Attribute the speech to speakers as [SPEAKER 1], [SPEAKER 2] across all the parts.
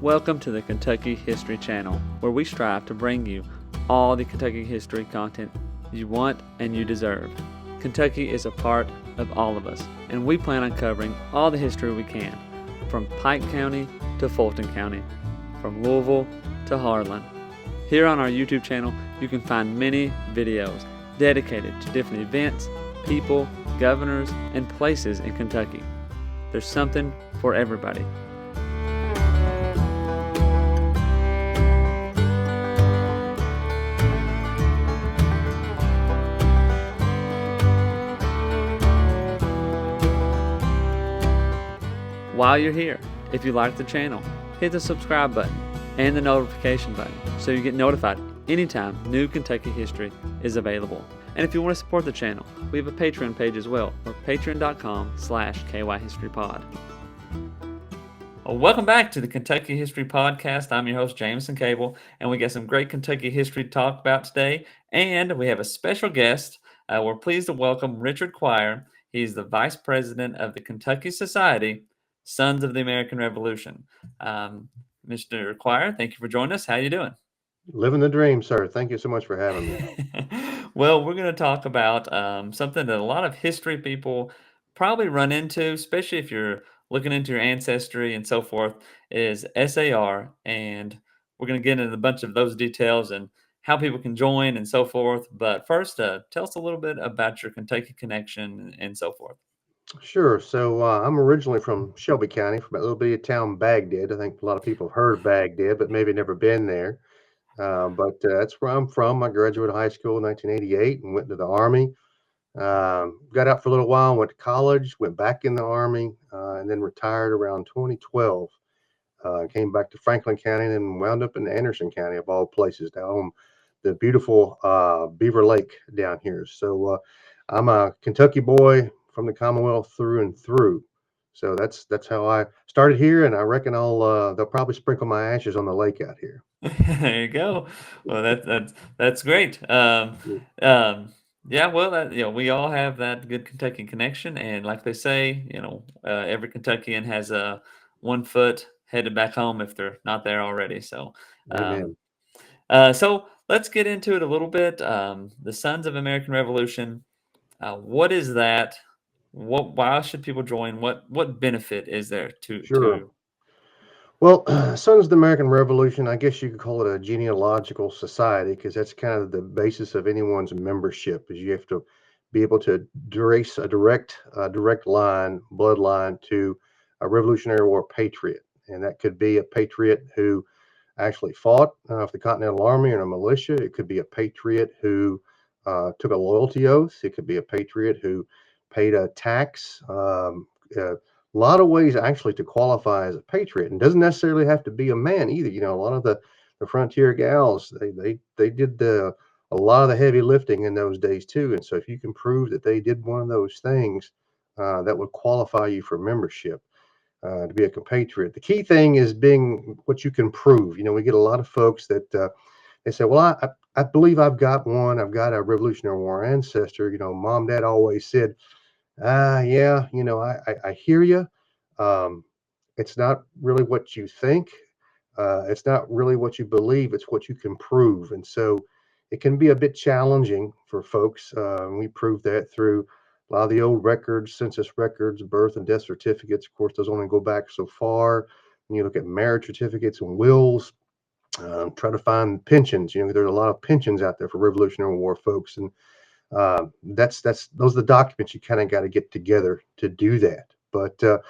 [SPEAKER 1] Welcome to the Kentucky History Channel, where we strive to bring you all the Kentucky history content you want and you deserve. Kentucky is a part of all of us, and we plan on covering all the history we can, from Pike County to Fulton County, from Louisville to Harlan. Here on our YouTube channel, you can find many videos dedicated to different events, people, governors, and places in Kentucky. There's something for everybody. While you're here, if you like the channel, hit the subscribe button and the notification button so you get notified anytime new Kentucky history is available. And if you want to support the channel, we have a Patreon page as well, or patreon.com/KYHistoryPod. Welcome back to the Kentucky History Podcast. I'm your host, Jameson Cable, and we got some great Kentucky history to talk about today. And we have a special guest. We're pleased to welcome Richard Quire. He's the Vice President of the Kentucky Society, Sons of the American Revolution. Mr. Quire, thank you for joining us. How are you doing?
[SPEAKER 2] Living the dream, sir. Thank you so much for having me.
[SPEAKER 1] Well, we're going to talk about something that a lot of history people probably run into, especially if you're looking into your ancestry and so forth, is SAR. And we're going to get into a bunch of those details and how people can join and so forth. But first, tell us a little bit about your Kentucky connection and so forth.
[SPEAKER 2] Sure. So I'm originally from Shelby County, from a little bitty town, Baghdad. I think a lot of people have heard of Baghdad, but maybe never been there. But that's where I'm from. I graduated high school in 1988 and went to the Army. Got out for a little while, went to college, went back in the Army, and then retired around 2012. Came back to Franklin County and then wound up in Anderson County, of all places, down the beautiful Beaver Lake down here. So I'm a Kentucky boy from the Commonwealth through and through. So that's how I started here, and I reckon they'll probably sprinkle my ashes on the lake out here.
[SPEAKER 1] There you go. Well, that's great. Yeah. Well, we all have that good Kentucky connection, and like they say, every Kentuckian has a 1 foot headed back home if they're not there already. Um,
[SPEAKER 2] Amen.
[SPEAKER 1] so let's get into it a little bit. The Sons of American Revolution. What is that? Why should people join? What benefit is there to
[SPEAKER 2] Sure.
[SPEAKER 1] to?
[SPEAKER 2] Well, Sons of the American Revolution, I guess you could call it a genealogical society because that's kind of the basis of anyone's membership. Is you have to be able to trace a direct bloodline to a Revolutionary War patriot, and that could be a patriot who actually fought for the Continental Army or a militia. It could be a patriot who took a loyalty oath. It could be a patriot who paid a tax. A lot of ways actually to qualify as a patriot, and doesn't necessarily have to be a man either. A lot of the frontier gals, they did a lot of the heavy lifting in those days too. And so if you can prove that they did one of those things, that would qualify you for membership. To be a compatriot. The key thing is being what you can prove. We get a lot of folks that they say, "Well, I believe I've got one. I've got a Revolutionary War ancestor." Mom, dad always said, yeah, I hear you. Um, it's not really what you think. It's not really what you believe. It's what you can prove." And so it can be a bit challenging for folks. We prove that through a lot of the old records, census records, birth and death certificates. Of course, those only go back so far. When you look at marriage certificates and wills, try to find pensions. There's a lot of pensions out there for Revolutionary War folks, and that's those are the documents you kind of got to get together to do that. But the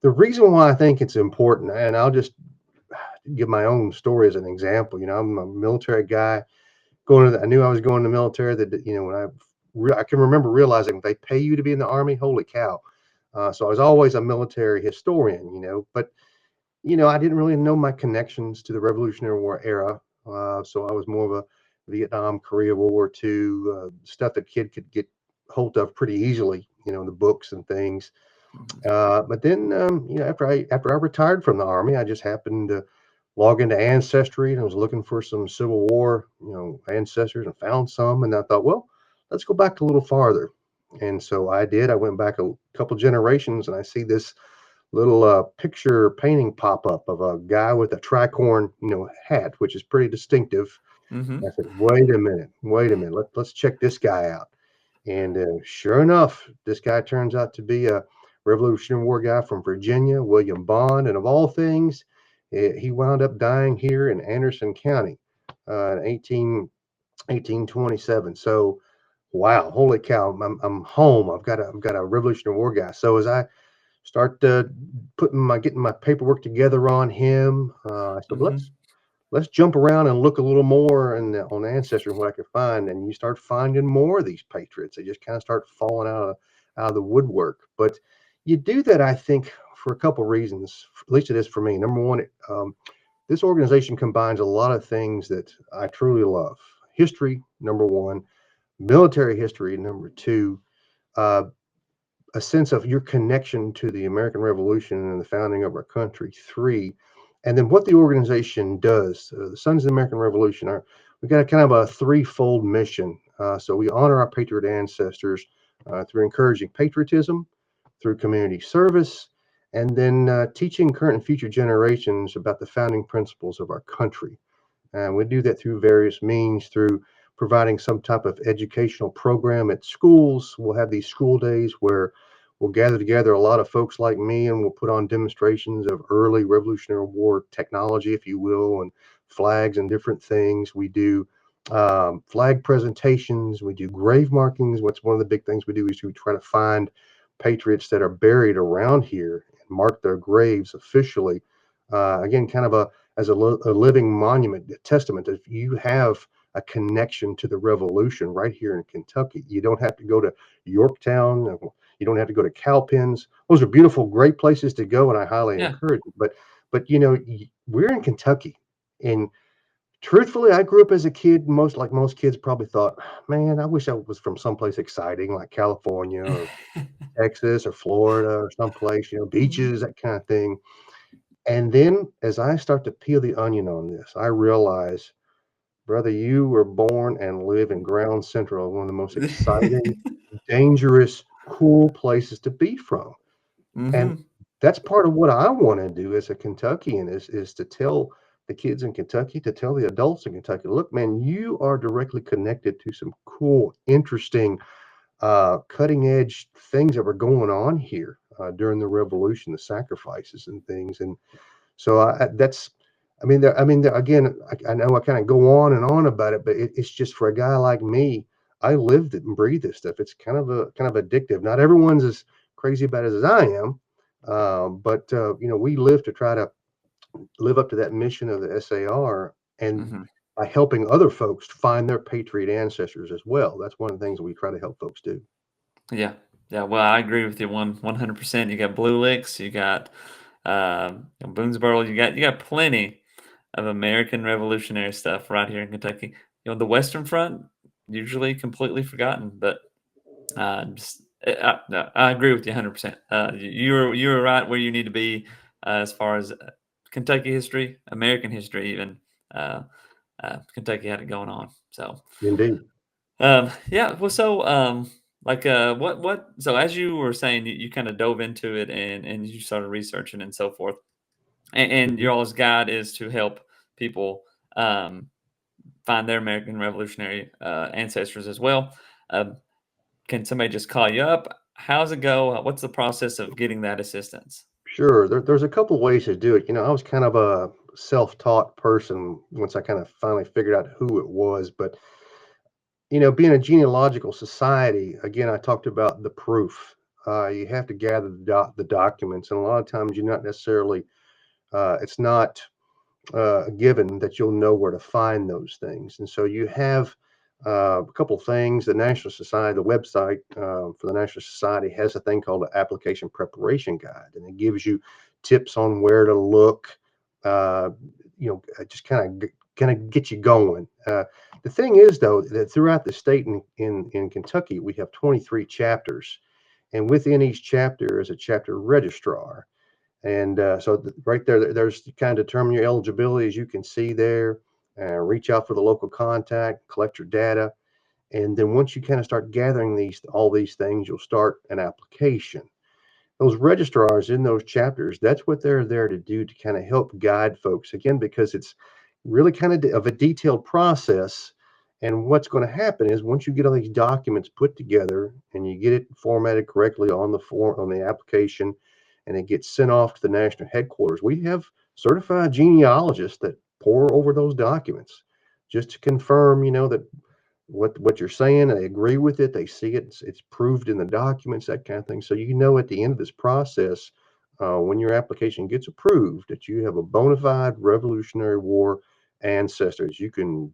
[SPEAKER 2] reason why I think it's important, and I'll just give my own story as an example. I'm a military guy. I knew I was going to the military. That when I can remember realizing they pay you to be in the Army. Holy cow! So I was always a military historian. But I didn't really know my connections to the Revolutionary War era. So I was more of a Vietnam, Korea, World War II, stuff that kid could get hold of pretty easily, in the books and things. But then, after I retired from the Army, I just happened to log into Ancestry and I was looking for some Civil War, ancestors, and found some. And I thought, well, let's go back a little farther. And so I did. I went back a couple generations, and I see this little picture painting pop up of a guy with a tricorn, hat, which is pretty distinctive.
[SPEAKER 1] Mm-hmm.
[SPEAKER 2] I said, wait a minute, let's check this guy out. And sure enough, this guy turns out to be a Revolutionary War guy from Virginia, William Bond. And of all things, he wound up dying here in Anderson County in 1827. So, wow, holy cow, I'm home. I've got a Revolutionary War guy. So as I start getting my paperwork together on him, I said,
[SPEAKER 1] Mm-hmm.
[SPEAKER 2] let's jump around and look a little more on Ancestry and what I could find. And you start finding more of these patriots. They just kind of start falling out of the woodwork. But you do that, I think, for a couple reasons. At least it is for me. Number one, this organization combines a lot of things that I truly love. History, number one. Military history, number two. Uh, a sense of your connection to the American Revolution and the founding of our country. Three, and then what the organization does. The Sons of the American Revolution are we got a kind of a threefold mission. So we honor our patriot ancestors through encouraging patriotism, through community service, and then teaching current and future generations about the founding principles of our country. And we do that through various means, through providing some type of educational program at schools. We'll have these school days where we'll gather together a lot of folks like me and we'll put on demonstrations of early Revolutionary War technology, if you will, and flags and different things. We do flag presentations. We do grave markings. What's one of the big things we do is we try to find patriots that are buried around here and mark their graves officially. Again, kind of a living monument, a testament that if you have a connection to the Revolution right here in Kentucky, you don't have to go to Yorktown. You don't have to go to Cowpens. Those are beautiful, great places to go, and I highly
[SPEAKER 1] Yeah.
[SPEAKER 2] encourage it. But we're in Kentucky, and truthfully, I grew up as a kid. Most kids probably thought, man, I wish I was from someplace exciting like California or Texas or Florida or someplace,
[SPEAKER 1] Mhm.
[SPEAKER 2] beaches, that kind of thing. And then as I start to peel the onion on this, I realize, brother, you were born and live in Ground Central, one of the most exciting, dangerous, cool places to be from. And
[SPEAKER 1] Mm-hmm.
[SPEAKER 2] that's part of what I want to do as a Kentuckian is to tell the kids in Kentucky, to tell the adults in Kentucky, look, man, you are directly connected to some cool, interesting, cutting edge things that were going on here during the Revolution, the sacrifices and things. And so that's, again, I know I kind of go on and on about it, but it's just for a guy like me. I lived it and breathe this stuff. It's kind of addictive. Not everyone's as crazy about it as I am, but we live to try to live up to that mission of the SAR, and
[SPEAKER 1] Mm-hmm.
[SPEAKER 2] by helping other folks find their patriot ancestors as well. That's one of the things we try to help folks do.
[SPEAKER 1] Yeah. Yeah. Well, I agree with you 100%. You got Blue Licks, you got Boonesboro, you got plenty of American Revolutionary stuff right here in Kentucky. The Western Front usually completely forgotten, but no, I agree with you 100%. You were right where you need to be as far as Kentucky history, American history, even. Uh, Kentucky had it going on. So,
[SPEAKER 2] Indeed.
[SPEAKER 1] yeah. Well, so like what? So as you were saying, you kind of dove into it and you started researching and so forth. And
[SPEAKER 2] Mhm.
[SPEAKER 1] your all's guide is to help people find their American Revolutionary ancestors as well. Um, can somebody just call you up? How's it go? What's the process of getting that assistance?
[SPEAKER 2] Sure. There's a couple ways to do it. I was kind of a self-taught person once I kind of finally figured out who it was. But, being a genealogical society, again, I talked about the proof. You have to gather the documents. And a lot of times you're not necessarily, it's not a given that you'll know where to find those things. And so you have a couple things. The National Society, the website for the National Society has a thing called an application preparation guide, and it gives you tips on where to look. Uh, just kind of get you going. The thing is, though, that throughout the state in Kentucky, we have 23 chapters, and within each chapter is a chapter registrar. And right there, there's to kind of determine your eligibility, as you can see there. Reach out for the local contact, collect your data, and then once you kind of start gathering all these things, you'll start an application. those registrars in those chapters, that's what they're there to do, to kind of help guide folks again, because it's really kind of a detailed process. And what's going to happen is once you get all these documents put together and you get it formatted correctly on the form, on the application, and it gets sent off to the national headquarters, we have certified genealogists that pour over those documents just to confirm, that what you're saying, they agree with it, they see it, it's proved in the documents, that kind of thing. So at the end of this process, when your application gets approved, that you have a bona fide Revolutionary War ancestors. You can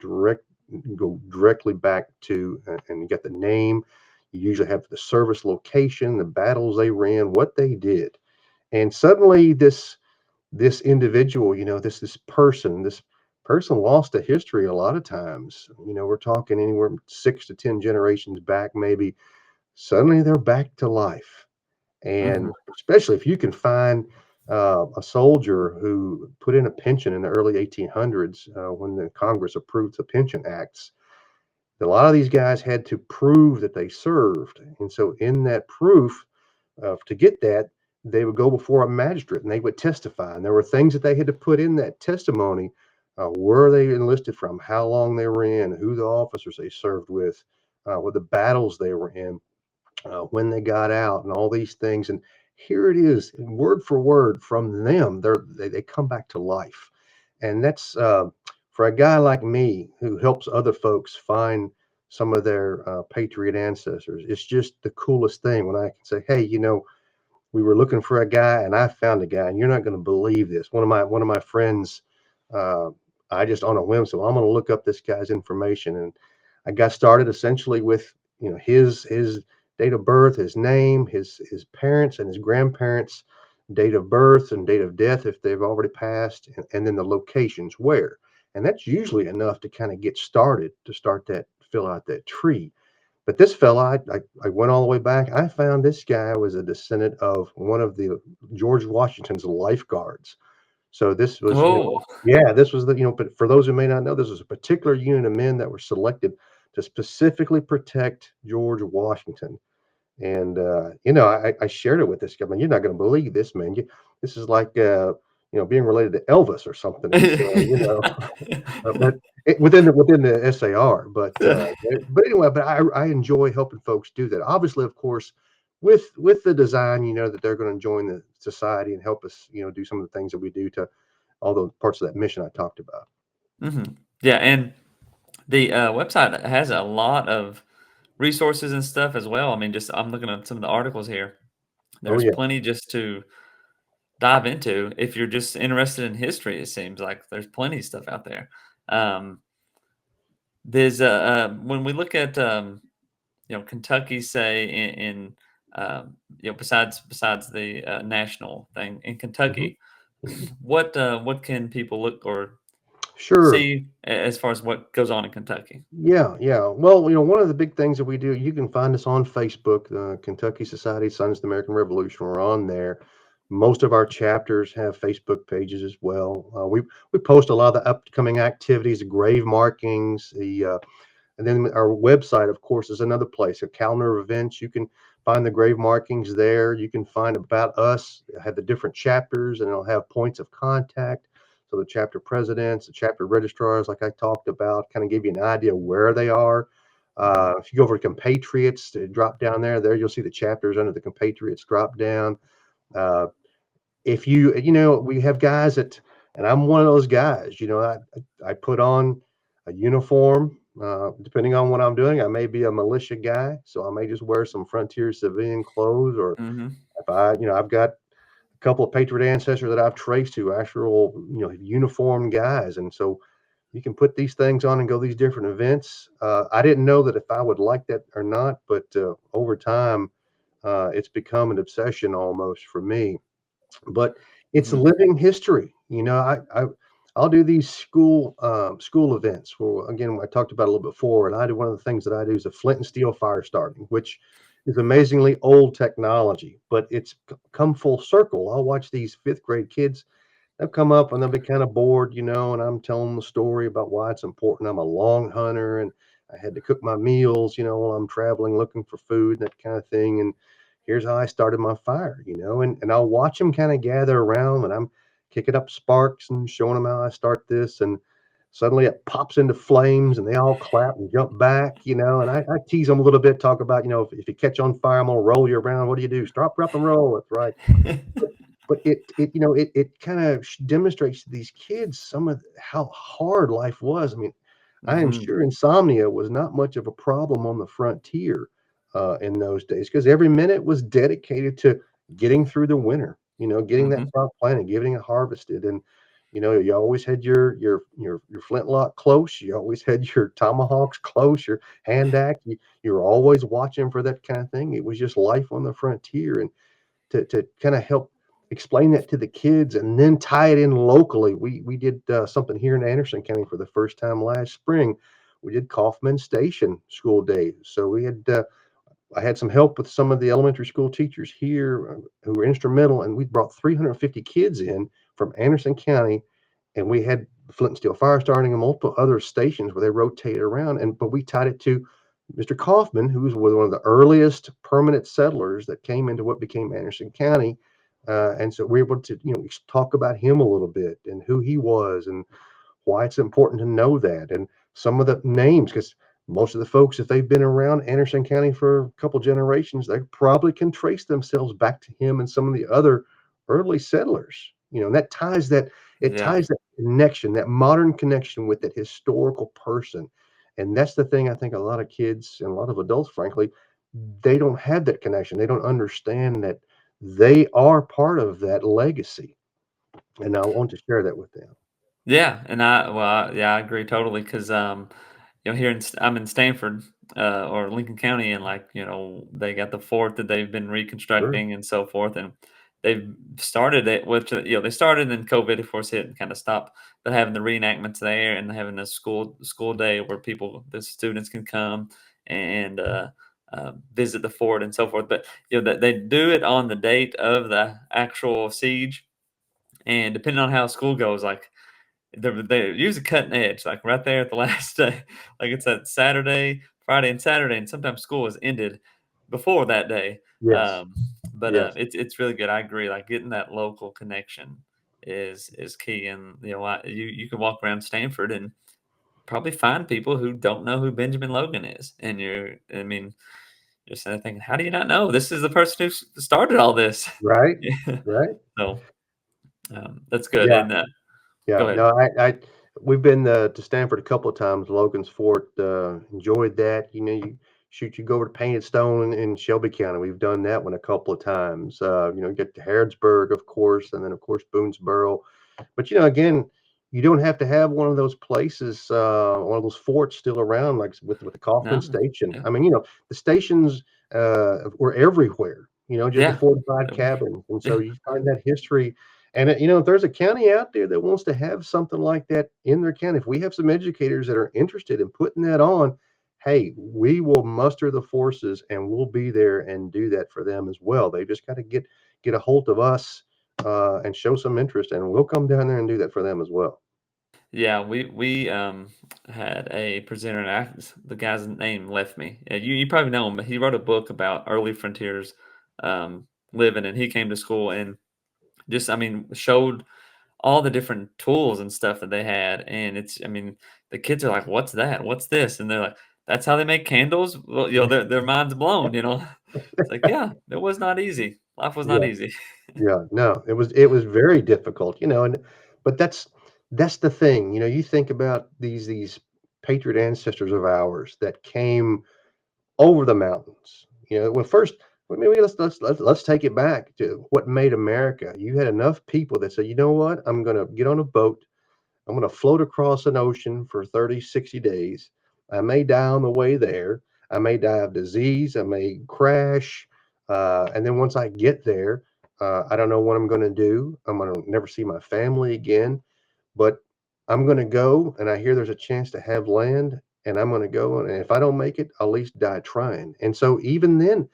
[SPEAKER 2] go directly back to, and you get the name. You usually have the service location, the battles they ran, what they did, and suddenly this individual, this person lost to history a lot of times. We're talking anywhere from 6 to 10 generations back, maybe. Suddenly they're back to life. And
[SPEAKER 1] Hmm.
[SPEAKER 2] especially if you can find a soldier who put in a pension in the early 1800s, when the Congress approved the Pension Acts. A lot of these guys had to prove that they served. And so, in that proof, to get that, they would go before a magistrate and they would testify. And there were things that they had to put in that testimony: where they enlisted from, how long they were in, who the officers they served with, what the battles they were in, when they got out, and all these things. And here it is, word for word from them. They come back to life, and that's for a guy like me who helps other folks find some of their patriot ancestors. It's just the coolest thing when I can say, "Hey, we were looking for a guy, and I found a guy, and you're not going to believe this." One of my friends, uh, I just on a whim, so I'm going to look up this guy's information, and I got started essentially with his date of birth, his name, his parents and his grandparents' date of birth and date of death if they've already passed, and then the locations where, and that's usually enough to kind of get started to start that fill out that tree. But this fella, I went all the way back. I found this guy was a descendant of one of the George Washington's lifeguards. So this was,
[SPEAKER 1] Oh.
[SPEAKER 2] yeah, this was but for those who may not know, this was a particular unit of men that were selected to specifically protect George Washington. And I shared it with this guy. Man, you're not going to believe this, man. This is like being related to Elvis or something. And so but within the SAR. But anyway, but I enjoy helping folks do that. Obviously, of course, with the design, that they're going to join the society and help us, do some of the things that we do to all those parts of that mission I talked about.
[SPEAKER 1] Hmm. Yeah, and the website has a lot of resources and stuff as well. I mean, just I'm looking at some of the articles here.
[SPEAKER 2] Oh
[SPEAKER 1] There's
[SPEAKER 2] yeah,
[SPEAKER 1] plenty just to dive into if you're just interested in history. It seems like there's plenty of stuff out there. Um, there's when we look at Kentucky, say besides the national thing in
[SPEAKER 2] hmm
[SPEAKER 1] Kentucky, what can people look or
[SPEAKER 2] sure.
[SPEAKER 1] see as far as what goes on in Kentucky?
[SPEAKER 2] Yeah, yeah. Well, one of the big things that we do, you can find us on Facebook, the Kentucky Society of Sons of the American Revolution. We're on there. Most of our chapters have Facebook pages as well. We post a lot of the upcoming activities, the grave markings, and then our website, of course, is another place, a calendar of events. You can find the grave markings there. You can find about us, have the different chapters, and it'll have points of contact. So the chapter presidents, the chapter registrars, like I talked about, kind of give you an idea where they are. If you go over to compatriots, to drop down there, you'll see the chapters under the compatriots drop down. Uh, if we have guys and I'm one of those guys, I put on a uniform, depending on what I'm doing. I may be a militia guy, so I may just wear some frontier civilian clothes, or
[SPEAKER 1] Hmm.
[SPEAKER 2] if I've got a couple of patriot ancestors that I've traced to actual, uniform guys. And so you can put these things on and go these different events. I didn't know that if I would like that or not, but over time, it's become an obsession almost for me. But it's
[SPEAKER 1] Hmm.
[SPEAKER 2] living history. I'll do these school events where, again, I talked about a little before, and I do one of the things that I do is a flint and steel fire starting, which is amazingly old technology, but it's come full circle. I'll watch these fifth grade kids. They'll come up and they'll be kind of bored, and I'm telling them the story about why it's important. I'm a long hunter, and I had to cook my meals, while I'm traveling looking for food and that kind of thing. And here's how I started my fire, and I'll watch them kind of gather around, and I'm kicking up sparks and showing them how I start this, and suddenly it pops into flames, and they all clap and jump back, and I tease them a little bit, talk about, if you catch on fire, I'm gonna roll you around. What do you do? Stop, drop, and roll. That's right. But but it kind of demonstrates to these kids some of how hard life was. I mean, I am
[SPEAKER 1] Hmm.
[SPEAKER 2] sure insomnia was not much of a problem on the frontier in those days because every minute was dedicated to getting through the winter. Getting that
[SPEAKER 1] Hmm.
[SPEAKER 2] crop planted, getting it harvested, and you always had your flintlock close. You always had your tomahawks close, your hand axe. You were always watching for that kind of thing. It was just life on the frontier, and to kind of help explain that to the kids and then tie it in locally. We did something here in Anderson County for the first time last spring. We did Kaufman Station School Days. So we had I had some help with some of the elementary school teachers here who were instrumental, and we brought 350 kids in from Anderson County, and we had Flint and Steel Fire starting and multiple other stations where they rotated around. But we tied it to Mr. Kaufman, who was one of the earliest permanent settlers that came into what became Anderson County. And so we were able to, talk about him a little bit and who he was and why it's important to know that and some of the names because most of the folks, if they've been around Anderson County for a couple generations, they probably can trace themselves back to him and some of the other early settlers. And that ties that it
[SPEAKER 1] Yeah.
[SPEAKER 2] ties that connection, that modern connection with that historical person. And that's the thing I think a lot of kids and a lot of adults, frankly, they don't have that connection. They don't understand that they are part of that legacy. And I want to share that with them.
[SPEAKER 1] Yeah, and yeah, I agree totally because here I'm in Stanford, or Lincoln County, and like, they got the fort that they've been
[SPEAKER 2] Sure.
[SPEAKER 1] reconstructing and so forth, and they've started it with, they started and COVID, of course, hit and kind of stopped, but having the reenactments there and having a school day where the students can come and visit the fort and so forth, but they do it on the date of the actual siege, and depending on how school goes, like they use a cutting edge, like right there at the last day. Like it's that Saturday, Friday, and Saturday, and sometimes school is ended before that day.
[SPEAKER 2] Yes.
[SPEAKER 1] Um, but
[SPEAKER 2] Yes.
[SPEAKER 1] it's really good. I agree. Like getting that local connection is key. And you can walk around Stanford and probably find people who don't know who Benjamin Logan is, and I mean, you're sitting there thinking, how do you not know? This is the person who started all this.
[SPEAKER 2] Right.
[SPEAKER 1] Yeah.
[SPEAKER 2] Right.
[SPEAKER 1] So that's good.
[SPEAKER 2] Yeah.
[SPEAKER 1] And go
[SPEAKER 2] Yeah.
[SPEAKER 1] ahead.
[SPEAKER 2] No, we've been to Stanford a couple of times. Logan's Fort, enjoyed that. You go over to Painted Stone in Shelby County. We've done that one a couple of times. Get to Harrodsburg, of course, and then of course Boonesboro. But again, you don't have to have one of those places, one of those forts still around, like with the Kaufman
[SPEAKER 1] No.
[SPEAKER 2] Station.
[SPEAKER 1] Yeah.
[SPEAKER 2] I mean, the stations were everywhere. Just the
[SPEAKER 1] Yeah.
[SPEAKER 2] fortified
[SPEAKER 1] They were.
[SPEAKER 2] cabins, and so
[SPEAKER 1] Yeah.
[SPEAKER 2] you find that history. And if there's a county out there that wants to have something like that in their county, if we have some educators that are interested in putting that on, hey, we will muster the forces and we'll be there and do that for them as well. They just got to get a hold of us and show some interest, and we'll come down there and do that for them as well.
[SPEAKER 1] Yeah, we had a presenter, and the guy's name left me. You probably know him, but he wrote a book about early frontiers living, and he came to school and just, I mean, showed all the different tools and stuff that they had, and I mean, the kids are like, "What's that? What's this?" And they're like, "That's how they make candles." Well, their minds blown. It's like, yeah, it was not easy. Life was not
[SPEAKER 2] Yeah,
[SPEAKER 1] easy.
[SPEAKER 2] yeah, no, it was very difficult, and but that's the thing, you think about these patriot ancestors of ours that came over the mountains. Well, first, well, maybe let's take it back to what made America. You had enough people that said, you know what, I'm going to get on a boat. I'm going to float across an ocean for 30, 60 days. I may die on the way there. I may die of disease. I may crash. And then once I get there, I don't know what I'm going to do. I'm going to never see my family again, but I'm going to go, and I hear there's a chance to have land, and I'm going to go. And if I don't make it, I'll at least die trying. And so even then,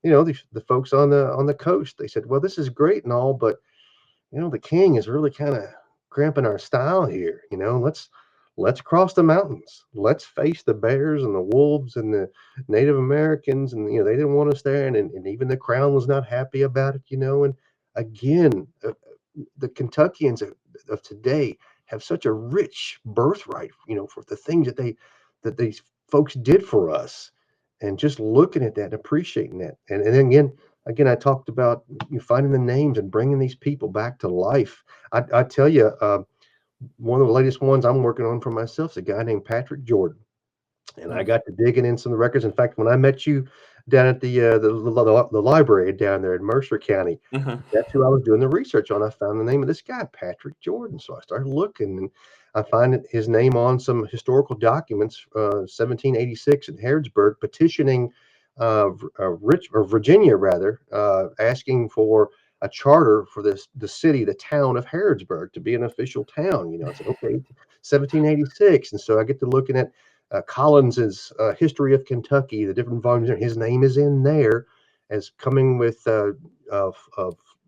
[SPEAKER 2] the folks on the coast, they said, well, this is great and all, but, the king is really kind of cramping our style here. Let's, let's cross the mountains. Let's face the bears and the wolves and the Native Americans. And, they didn't want us there. And even the crown was not happy about it. And again, the Kentuckians of today have such a rich birthright, for the things that these folks did for us, and just looking at that and appreciating that. And then again, I talked about finding the names and bringing these people back to life. I tell you, one of the latest ones I'm working on for myself is a guy named Patrick Jordan. And I
[SPEAKER 1] Mm.
[SPEAKER 2] got to digging in some of the records. In fact, when I met you down at the library down there in Mercer County,
[SPEAKER 1] Uh-huh.
[SPEAKER 2] that's who I was doing the research on. I found the name of this guy, Patrick Jordan. So I started looking, and I find his name on some historical documents, 1786 in Harrodsburg, petitioning Virginia, rather, asking for a charter for the city, the town of Harrodsburg, to be an official town. I said, okay, 1786. And so I get to looking at Collins's History of Kentucky, the different volumes. His name is in there as coming with of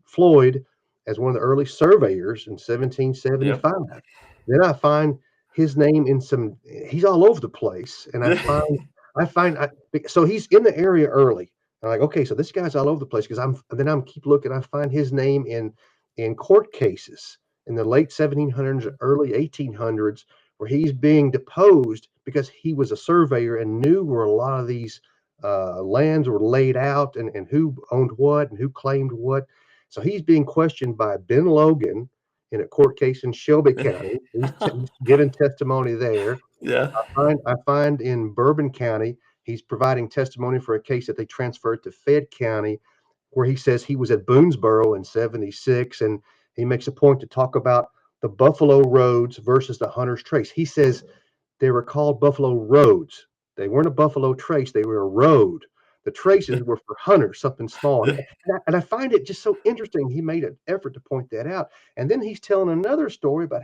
[SPEAKER 2] Floyd as one of the early surveyors in
[SPEAKER 1] Yep.
[SPEAKER 2] 1775. Then I find his name in some. He's all over the place, and so he's in the area early. I'm like, okay, so this guy's all over the place because I'm keep looking. I find his name in court cases in the late 1700s, early 1800s, where he's being deposed because he was a surveyor and knew where a lot of these lands were laid out, and who owned what and who claimed what. So he's being questioned by Ben Logan in a court case in Shelby County. He's giving testimony there.
[SPEAKER 1] Yeah.
[SPEAKER 2] I find in Bourbon County, he's providing testimony for a case that they transferred to Fayette County, where he says he was at Boonesboro in 76, and he makes a point to talk about the Buffalo Roads versus the Hunter's Trace. He says they were called Buffalo Roads. They weren't a Buffalo Trace, they were a road. The traces were for hunters, something small. And I find it just so interesting. He made an effort to point that out. And then he's telling another story about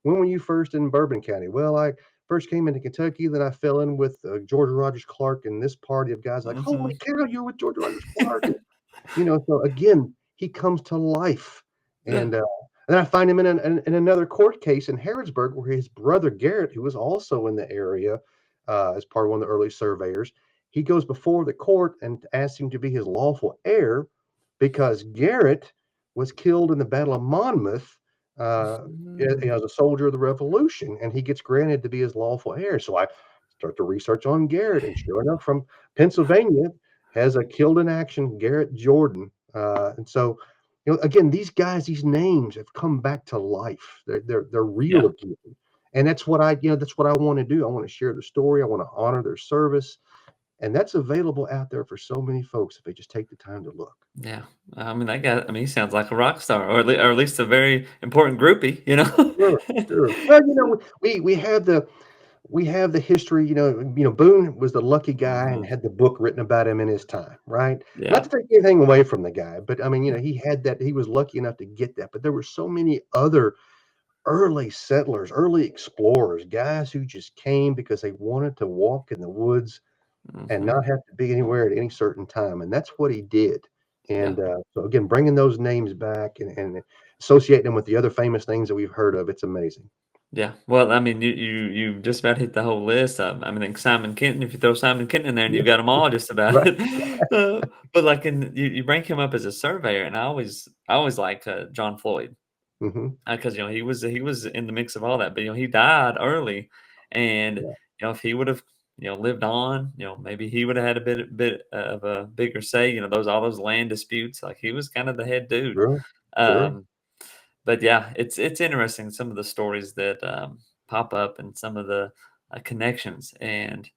[SPEAKER 2] when were you first in Bourbon County? Well, I first came into Kentucky, then I fell in with George Rogers Clark and this party of guys. Like,
[SPEAKER 1] Mhm.
[SPEAKER 2] holy cow, you're with George Rogers Clark. So again, he comes to life.
[SPEAKER 1] Yeah.
[SPEAKER 2] And then I find him in another court case in Harrodsburg, where his brother Garrett, who was also in the area as part of one of the early surveyors, he goes before the court and asks him to be his lawful heir because Garrett was killed in the Battle of Monmouth
[SPEAKER 1] Mhm.
[SPEAKER 2] as a soldier of the Revolution, and he gets granted to be his lawful heir. So I start to research on Garrett, and sure enough, from Pennsylvania, has a killed in action Garrett Jordan. And so, again, these guys, these names have come back to life. They're real
[SPEAKER 1] Yeah.
[SPEAKER 2] again. And that's what I want to do. I want to share the story. I want to honor their service. And that's available out there for so many folks if they just take the time to look.
[SPEAKER 1] Yeah. I mean, he sounds like a rock star, or at least a very important groupie, you know?
[SPEAKER 2] Sure, sure. Well, we have the history. Boone was the lucky guy and
[SPEAKER 1] Mhm.
[SPEAKER 2] had the book written about him in his time, right? Not
[SPEAKER 1] Yeah.
[SPEAKER 2] to take anything away from the guy, but I mean, he had that. He was lucky enough to get that. But there were so many other early settlers, early explorers, guys who just came because they wanted to walk in the woods and
[SPEAKER 1] Mhm.
[SPEAKER 2] not have to be anywhere at any certain time. And that's what he did.
[SPEAKER 1] Yeah.
[SPEAKER 2] And so again, bringing those names back and associating them with the other famous things that we've heard of, it's amazing.
[SPEAKER 1] Yeah. Well, I mean, you just about hit the whole list. I mean, like Simon Kenton, if you throw Simon Kenton in there, and you
[SPEAKER 2] Yeah,
[SPEAKER 1] got them all just about.
[SPEAKER 2] right.
[SPEAKER 1] But like, you bring him up as a surveyor, and I always like John Floyd.
[SPEAKER 2] Hmm.
[SPEAKER 1] Because he was in the mix of all that, but he died early, and
[SPEAKER 2] Yeah,
[SPEAKER 1] if he would have lived on, maybe he would have had a bit of a bigger say. All those land disputes. Like he was kind of the head dude.
[SPEAKER 2] sure, sure.
[SPEAKER 1] Um, but yeah, it's interesting some of the stories that pop up and some of the connections, and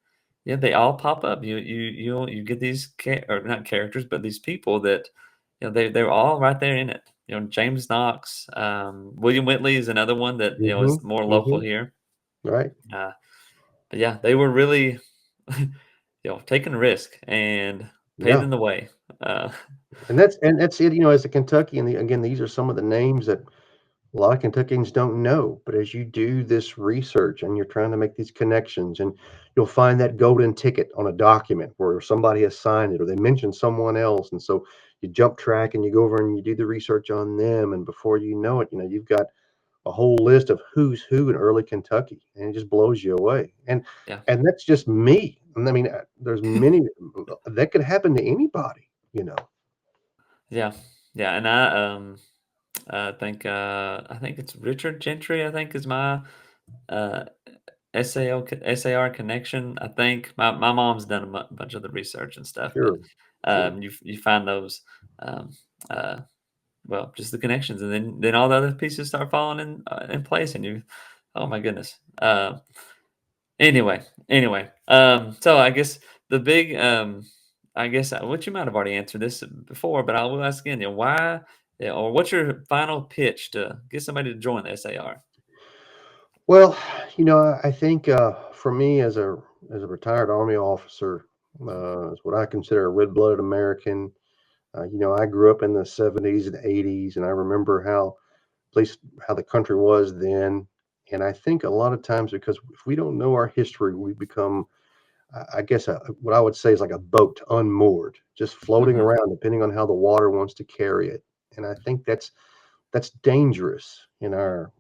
[SPEAKER 1] yeah, they all pop up. You get these or not characters, but these people that they're all right there in it. James Knox, William Whitley is another one that
[SPEAKER 2] Hmm.
[SPEAKER 1] is more local
[SPEAKER 2] Hmm.
[SPEAKER 1] here.
[SPEAKER 2] Right.
[SPEAKER 1] Uh, but yeah, they were really taking a risk and
[SPEAKER 2] Yeah.
[SPEAKER 1] paving the way. Uh,
[SPEAKER 2] And that's it. As a Kentucky, and again, these are some of the names that a lot of Kentuckians don't know. But as you do this research and you're trying to make these connections, and you'll find that golden ticket on a document where somebody has signed it or they mention someone else. And so you jump track and you go over and you do the research on them. And before you know it, you've got a whole list of who's who in early Kentucky, and it just blows you away.
[SPEAKER 1] Yeah.
[SPEAKER 2] And that's just me. And I mean, there's many that could happen to anybody, you know.
[SPEAKER 1] Yeah. Yeah. And I think it's Richard Gentry, I think is my uh SAR connection. I think my mom's done a bunch of the research and stuff, but
[SPEAKER 2] Sure, sure.
[SPEAKER 1] you find those um uh well, just the connections, and then all the other pieces start falling in place, and you, oh my goodness. Anyway, so I guess the big, I guess what you might have already answered this before, but I will ask again. Why, or what's your final pitch to get somebody to join the SAR?
[SPEAKER 2] Well, I think for me as a retired Army officer, is what I consider a red-blooded American. I grew up in the '70s and '80s, and I remember how, at least how the country was then. And I think a lot of times, because if we don't know our history, we become, I guess, what I would say is like a boat unmoored, just floating
[SPEAKER 1] Hmm.
[SPEAKER 2] around, depending on how the water wants to carry it. And I think that's dangerous in our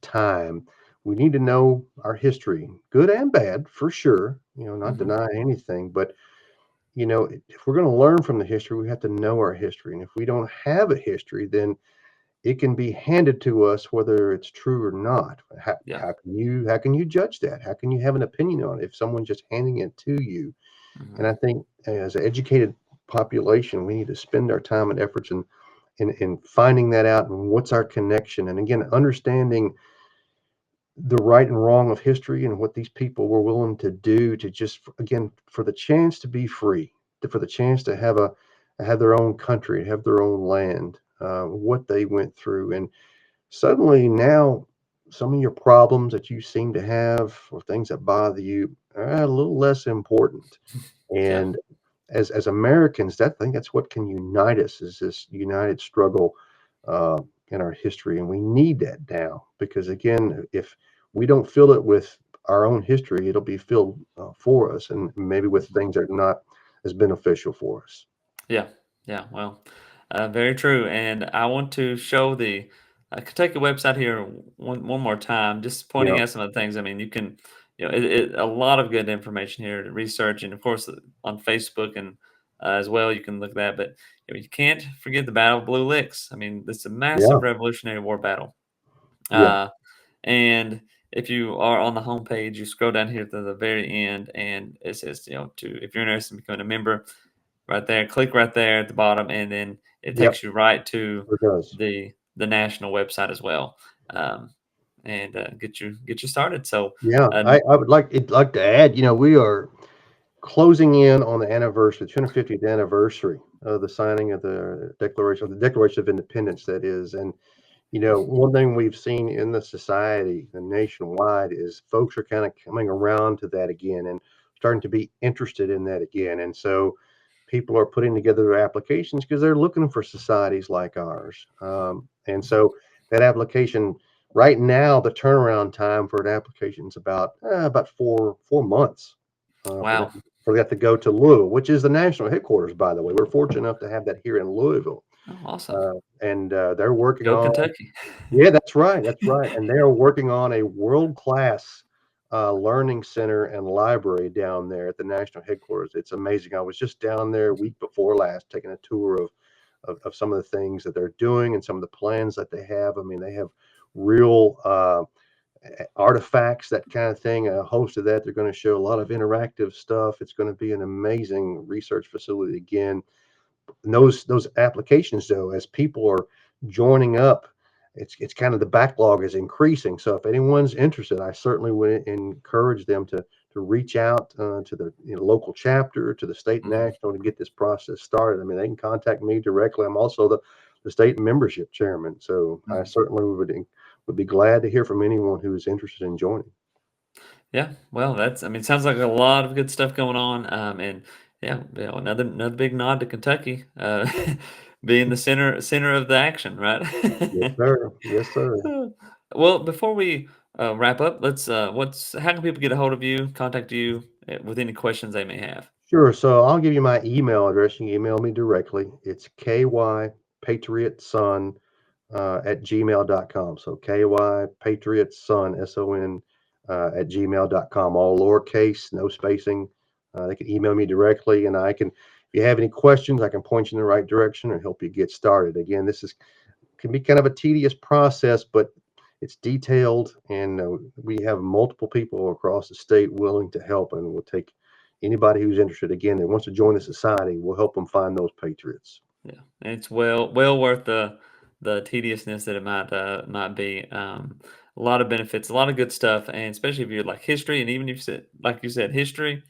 [SPEAKER 2] time. We need to know our history, good and bad, for sure. Not
[SPEAKER 1] Hmm.
[SPEAKER 2] deny anything, but if we're going to learn from the history, we have to know our history. And if we don't have a history, then it can be handed to us whether it's true or not. How,
[SPEAKER 1] Yeah.
[SPEAKER 2] how can you how can you judge that? How can you have an opinion on it if someone's just handing it to you? And
[SPEAKER 1] Hmm.
[SPEAKER 2] I think as an educated population, we need to spend our time and efforts in finding that out and what's our connection. And again, understanding the right and wrong of history and what these people were willing to do to just again for the chance to be free, for the chance to have their own country, have their own land, what they went through. And suddenly now some of your problems that you seem to have or things that bother you are a little less important.
[SPEAKER 1] Yeah.
[SPEAKER 2] And as Americans, I think that's what can unite us, is this united struggle uh, in our history, and we need that now because again, if we don't fill it with our own history, it'll be filled for us, and maybe with
[SPEAKER 1] Mhm.
[SPEAKER 2] things that are not as beneficial for us.
[SPEAKER 1] Yeah, yeah. Well, very true. And I want to show the Kentucky website here one more time, just
[SPEAKER 2] Yeah,
[SPEAKER 1] pointing out some of the things. I mean, you can, a lot of good information here to research, and of course on Facebook and as well, you can look at that. But you can't forget the Battle of Blue Licks. I mean, this is a
[SPEAKER 2] yeah,
[SPEAKER 1] massive Revolutionary War battle.
[SPEAKER 2] yeah,
[SPEAKER 1] Uh, and if you are on the homepage, you scroll down here to the very end, and it says, if you're interested in becoming a member, right there, click right there at the bottom, and then it
[SPEAKER 2] yep,
[SPEAKER 1] takes you right to
[SPEAKER 2] it does.
[SPEAKER 1] the national website as well, um, and get you started. So,
[SPEAKER 2] Yeah,
[SPEAKER 1] um,
[SPEAKER 2] I would like to add, we are closing in on the anniversary, 250th anniversary of the signing of the Declaration of Independence, that is. And one thing we've seen in the society and nationwide is folks are kind of coming around to that again and starting to be interested in that again. And so people are putting together their applications because they're looking for societies like ours. And so that application, right now, the turnaround time for an application is about 4 months for that
[SPEAKER 1] wow,
[SPEAKER 2] for that to go to Louisville, which is the national headquarters, by the way. We're fortunate enough to have that here in Louisville,
[SPEAKER 1] oh, awesome,
[SPEAKER 2] and they're working
[SPEAKER 1] go
[SPEAKER 2] on.
[SPEAKER 1] Kentucky.
[SPEAKER 2] Yeah, that's right, and they are working on a world-class, learning center and library down there at the national headquarters. It's amazing. I was just down there week before last, taking a tour of some of the things that they're doing and some of the plans that they have. I mean, they have real, artifacts, that kind of thing, a host of that. They're gonna show a lot of interactive stuff. It's gonna be an amazing research facility again. And those applications, though, as people are joining up, it's kind of the backlog is increasing. So if anyone's interested, I certainly would encourage them to reach out to the local chapter, to the state and
[SPEAKER 1] Mhm,
[SPEAKER 2] national, to get this process started. I mean, they can contact me directly. I'm also the state membership chairman, so I
[SPEAKER 1] mhm.
[SPEAKER 2] certainly would be glad to hear from anyone who is interested in joining.
[SPEAKER 1] Yeah, well, I mean, sounds like a lot of good stuff going on, and yeah, another big nod to Kentucky, being the center of the action, right?
[SPEAKER 2] Yes, sir. Yes, sir.
[SPEAKER 1] Well, before we wrap up, let's what's how can people get a hold of you, contact you with any questions they may have?
[SPEAKER 2] Sure. So I'll give you my email address. You can email me directly. It's KY Patriot Son at gmail.com. So KY patriots son, SON, at gmail.com, all lowercase, no spacing. They can email me directly, and if you have any questions, I can point you in the right direction and help you get started. Again, can be kind of a tedious process, but it's detailed, and we have multiple people across the state willing to help, and we'll take anybody who's interested. Again, that wants to join the society, we'll help them find those patriots.
[SPEAKER 1] Yeah, and it's well worth the tediousness that it might be. A lot of benefits, a lot of good stuff, and especially if you like history, and even if you said, like you said, history,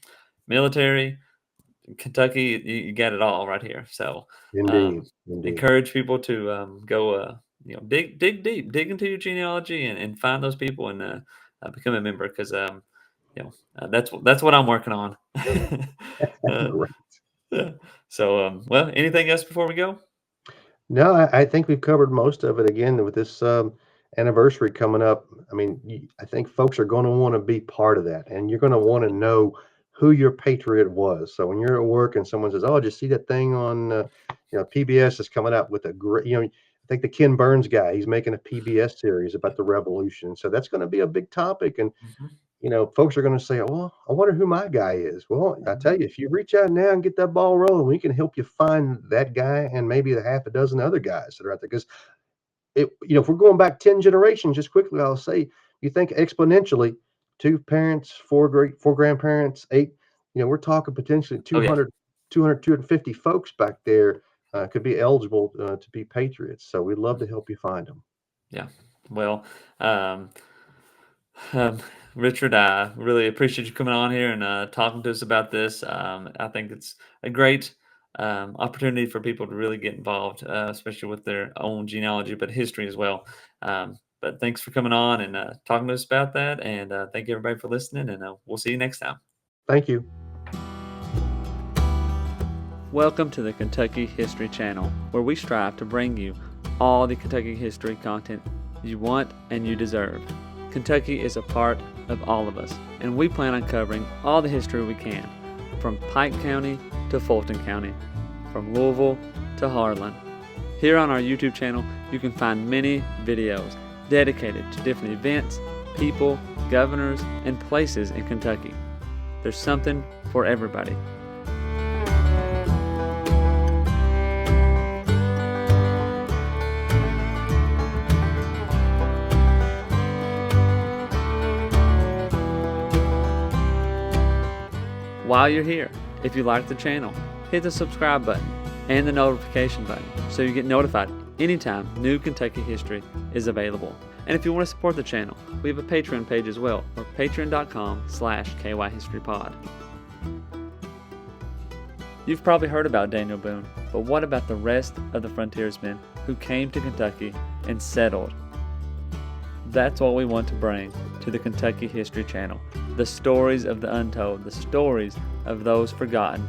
[SPEAKER 1] military, Kentucky, you got it all right here. So,
[SPEAKER 2] Indeed, indeed.
[SPEAKER 1] encourage people to go, dig deep, dig into your genealogy, and find those people and become a member because that's what I'm working on. uh,
[SPEAKER 2] Right.
[SPEAKER 1] yeah. So, well, anything else before we go?
[SPEAKER 2] No, I think we've covered most of it. Again, with this anniversary coming up, I mean, I think folks are going to want to be part of that, and you're going to want to know who your patriot was. So when you're at work and someone says, "Oh, did you see that thing on, PBS is coming up with a great," I think the Ken Burns guy, he's making a PBS series about the Revolution. So that's going to be a big topic, and
[SPEAKER 1] Mhm.
[SPEAKER 2] folks are going to say, "Well, I wonder who my guy is." Well, I tell
[SPEAKER 1] Mhm.
[SPEAKER 2] you, if you reach out now and get that ball rolling, we can help you find that guy and maybe the half a dozen other guys that are out there. Because if we're going back 10 generations, just quickly, I'll say, you think exponentially, two parents, four grandparents, eight, we're talking potentially
[SPEAKER 1] Oh yeah,
[SPEAKER 2] 250 folks back there could be eligible to be patriots. So we'd love to help you find them.
[SPEAKER 1] yeah. Well, um, Um, Richard, I really appreciate you coming on here and talking to us about this. I think it's a great opportunity for people to really get involved, especially with their own genealogy, but history as well. But thanks for coming on and talking to us about that. And thank you, everybody, for listening. And we'll see you next time.
[SPEAKER 2] Thank you.
[SPEAKER 1] Welcome to the Kentucky History Channel, where we strive to bring you all the Kentucky history content you want and you deserve. Kentucky is a part of all of us, and we plan on covering all the history we can, from Pike County to Fulton County, from Louisville to Harlan. Here on our YouTube channel, you can find many videos dedicated to different events, people, governors, and places in Kentucky. There's something for everybody. While you're here, if you like the channel, hit the subscribe button and the notification button so you get notified anytime new Kentucky history is available. And if you want to support the channel, we have a Patreon page as well, or patreon.com/KYHistoryPod. You've probably heard about Daniel Boone, but what about the rest of the frontiersmen who came to Kentucky and settled? That's what we want to bring to the Kentucky History Channel. The stories of the untold, the stories of those forgotten.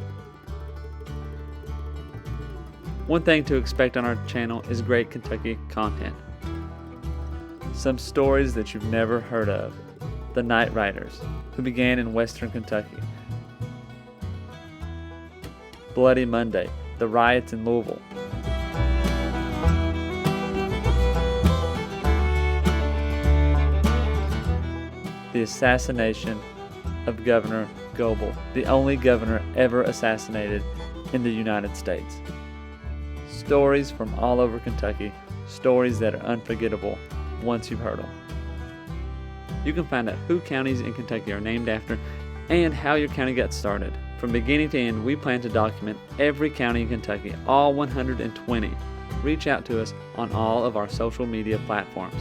[SPEAKER 1] One thing to expect on our channel is great Kentucky content. Some stories that you've never heard of. The Night Riders, who began in western Kentucky. Bloody Monday, the riots in Louisville. The assassination of Governor Goebel, the only governor ever assassinated in the United States. Stories from all over Kentucky, stories that are unforgettable once you've heard them. You can find out who counties in Kentucky are named after and how your county got started. From beginning to end, we plan to document every county in Kentucky, all 120. Reach out to us on all of our social media platforms.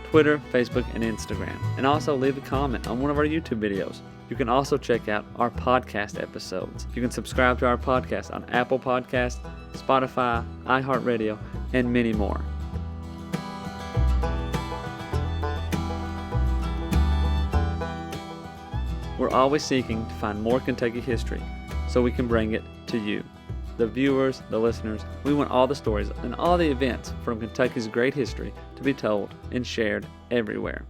[SPEAKER 1] Twitter, Facebook, and Instagram. And also leave a comment on one of our YouTube videos. You can also check out our podcast episodes. You can subscribe to our podcast on Apple Podcasts, Spotify, iHeartRadio, and many more. We're always seeking to find more Kentucky history so we can bring it to you. The viewers, the listeners, we want all the stories and all the events from Kentucky's great history to be told and shared everywhere.